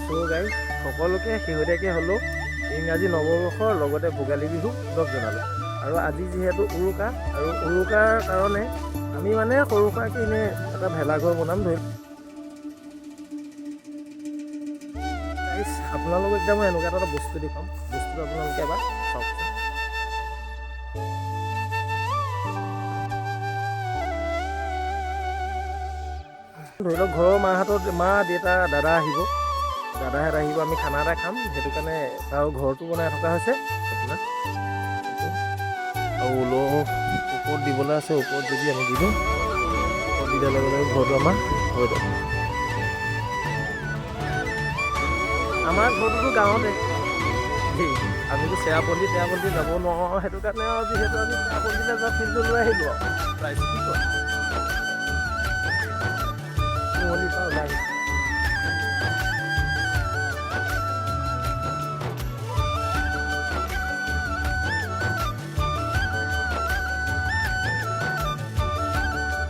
চ' guys সকলোকে শেহতীয়াকৈ হ'লেও ইংৰাজী নৱবৰ্ষৰ লগতে ভোগালী বিহু লগ জনালোঁ। আৰু আজি যিহেতু উৰুকা আৰু উৰুকাৰ কাৰণে আমি মানে সৰু সুৰাকৈ এনেই এটা ভেলাঘৰ বনাম ধৰি গাইজ আপোনালোকক এতিয়া মই এনেকুৱা এটা বস্তু দেখুৱাম, বস্তুটো আপোনালোকে এবাৰ চাওকচোন। ধৰি লওক ঘৰৰ মাহঁতৰ মা দেউতা দাদা আহিব, দাদাহঁত আহিব, আমি খানা এটা খাম, সেইটো কাৰণে আৰু ঘৰটো বনাই থকা হৈছে আপোনাৰ। আৰু ওপৰত দিবলৈ আছে, ওপৰত যদি আমি দি দিওঁ, ওপৰত দি দিয়াৰ লগে লগে ঘৰটো আমাৰ হৈ যাব। আমাৰ ঘৰটোতো গাঁৱতে, আমিতো চেৰাপঞ্জী যাব নোৱাৰোঁ, সেইটো কাৰণে আৰু যিহেতু আমি চেৰাপঞ্জীলৈ যোৱা ফিল্ডটো লৈ আহিলোঁ আৰু প্ৰাইজ কি কয় পৰা ওলাই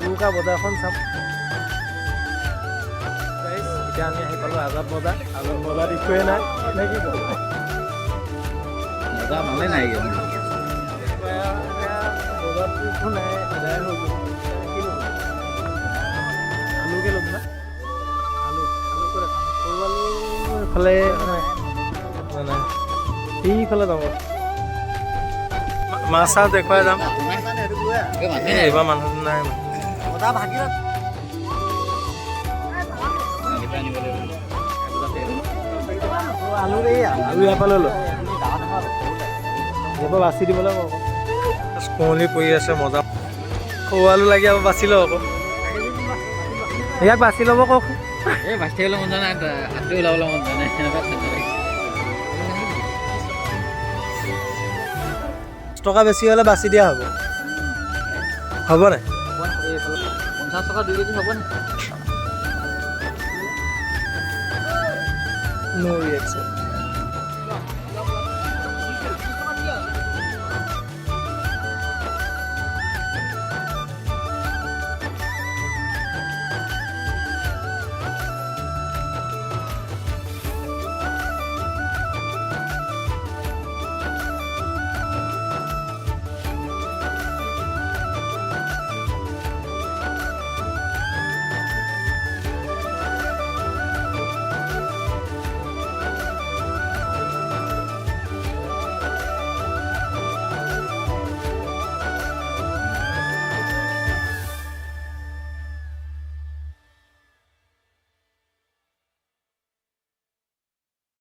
উৰুকা বজাৰখন চাম। এতিয়া আমি আহি পালোঁ আজাদ বজাৰ। আজাদ বজাৰত একোৱে নাই নে কি কয়? বজাৰ ভালে নাই বজাৰটো একো নাই, আদায় হৈ গ'ল। কি ল'ব? আলুকে ল'ব না? আলু ক'ত আছে? সৰু আলু এইফালে নাই, সেইফালে যাব। মাছ চাছ দেখুৱাই যাম। এইবাৰ মানুহ নাই। আলু ইয়াৰ পৰা লৈ ল, ইয়াৰ পৰা বাচি দিবলৈ কওঁ। কুঁৱলী পৰি আছে, মজা। সৰু আলু লাগি আকৌ বাচি লওঁ আকৌ, ইয়াক বাচি ল'ব কওক। এই বাচি থাকিবলৈ মন যোৱা নাই, হাতটো ওলাবলৈ মন যোৱা নাই, সেনেকুৱা ঠাণ্ডা লাগিছে। 10 টকা বেছি হ'লে বাচি দিয়া হ'ব, হ'ব নাই? 50 টকা 2 কেজি হ'ব নে? নো ৰিয়েকশ্যন।